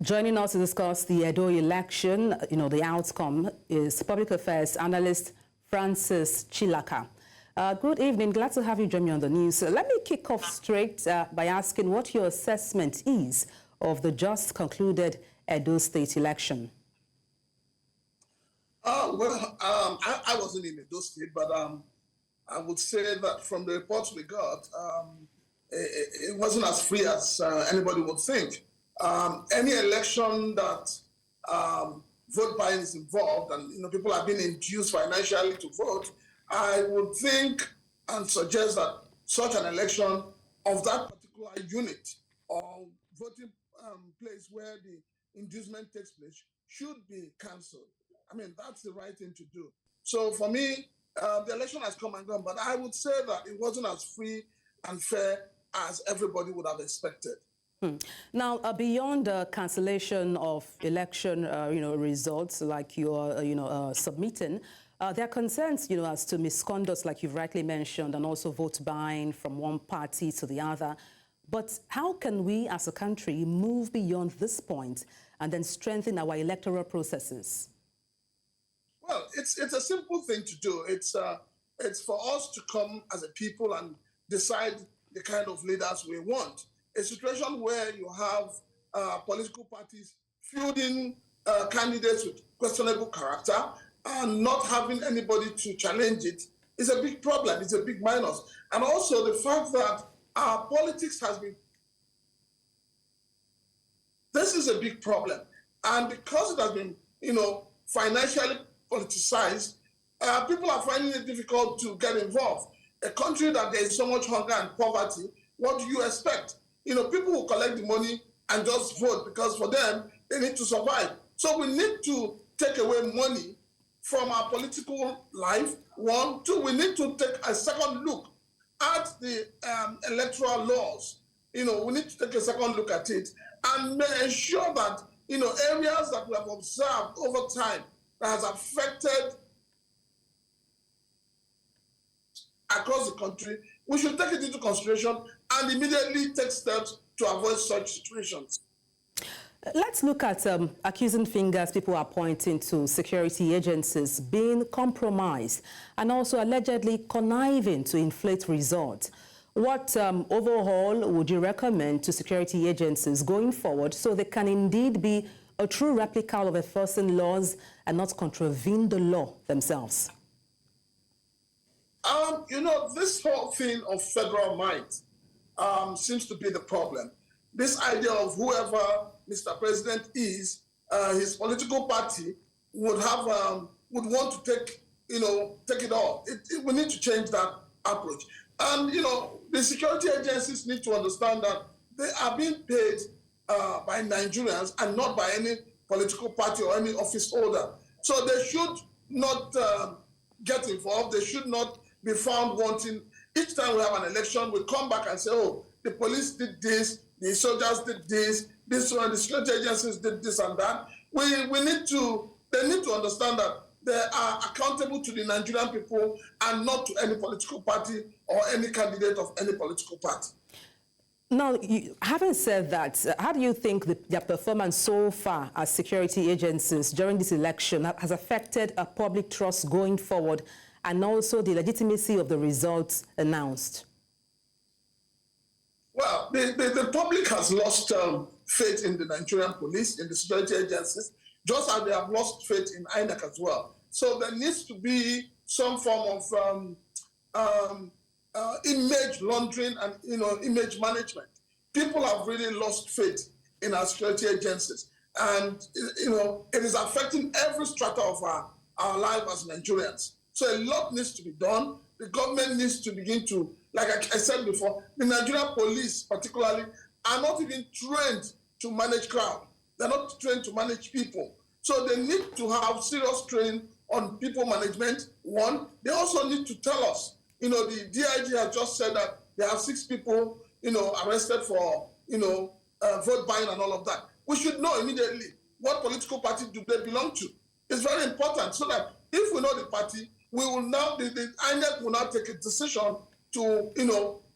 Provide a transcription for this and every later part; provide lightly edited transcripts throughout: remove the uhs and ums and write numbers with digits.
Joining us to discuss the Edo election, the outcome is Public Affairs Analyst Francis Chilaka. Good evening. Glad to have you join me on the news. Let me kick off straight by asking what your assessment is of the just concluded Edo State election. I wasn't in Edo State, but I would say that from the reports we got, it wasn't as free as anybody would think. Any election that vote buying is involved and people are being induced financially to vote, I would think and suggest that such an election of that particular unit or voting place where the inducement takes place should be cancelled. I mean, that's the right thing to do. So for me, the election has come and gone, but I would say that it wasn't as free and fair as everybody would have expected. Now, beyond the cancellation of election, results like you're submitting, there are concerns, as to misconduct, like you've rightly mentioned, and also vote buying from one party to the other. But how can we, as a country, move beyond this point and then strengthen our electoral processes? Well, it's a simple thing to do. It's for us to come as a people and decide the kind of leaders we want. A situation where you have political parties fielding candidates with questionable character and not having anybody to challenge it is a big problem. It's a big minus. And also the fact that our politics has been... This is a big problem. And because it has been, financially politicized, people are finding it difficult to get involved. A country that there is so much hunger and poverty, what do you expect? People will collect the money and just vote because for them, they need to survive. So we need to take away money from our political life. One. Two, we need to take a second look at the electoral laws. We need to take a second look at it and ensure that, areas that we have observed over time that has affected across the country, we should take it into consideration and immediately take steps to avoid such situations. Let's look at accusing fingers people are pointing to security agencies being compromised and also allegedly conniving to inflate results. What overhaul would you recommend to security agencies going forward so they can indeed be a true replica of enforcing laws and not contravene the law themselves? This whole thing of federal might seems to be the problem. This idea of whoever Mr. President is, his political party would want to take it all. We need to change that approach. And the security agencies need to understand that they are being paid by Nigerians and not by any political party or any office holder. So they should not get involved. They should not be found wanting. Each time we have an election, we come back and say, oh, the police did this, the soldiers did this, the security agencies did this and that. They need to understand that they are accountable to the Nigerian people and not to any political party or any candidate of any political party. Now, having said that, how do you think their performance so far as security agencies during this election has affected public trust going forward and also the legitimacy of the results announced? Well, the public has lost faith in the Nigerian police, in the security agencies, just as they have lost faith in INEC as well. So there needs to be some form of image laundering and image management. People have really lost faith in our security agencies, and it is affecting every strata of our life as Nigerians. So a lot needs to be done. The government needs to begin to, like I said before, the Nigerian police particularly are not even trained to manage crowd. They're not trained to manage people. So they need to have serious training on people management. One, they also need to tell us, the DIG has just said that there are 6 people, arrested for, vote buying and all of that. We should know immediately what political party do they belong to. It's very important so that if we know the party, we will now, the INEC will now take a decision to,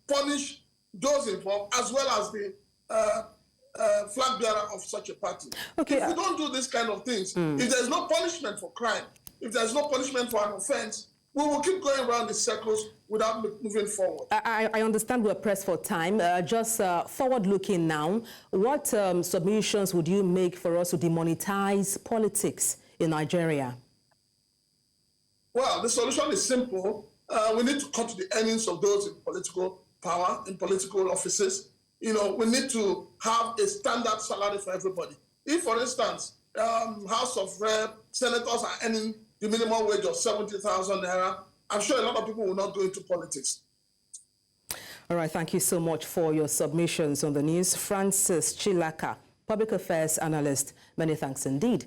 punish those involved as well as the flag bearer of such a party. Okay. If we don't do this kind of things, if there's no punishment for crime, if there's no punishment for an offense, we will keep going around in circles without moving forward. I understand we're pressed for time. Just forward-looking now, what submissions would you make for us to demonetize politics in Nigeria? Well, the solution is simple. We need to cut to the earnings of those in political power, in political offices. You know, we need to have a standard salary for everybody. If, for instance, House of Rep, senators are earning the minimum wage of 70,000 naira, I'm sure a lot of people will not go into politics. All right, thank you so much for your submissions on the news. Francis Chilaka, Public Affairs Analyst, many thanks indeed.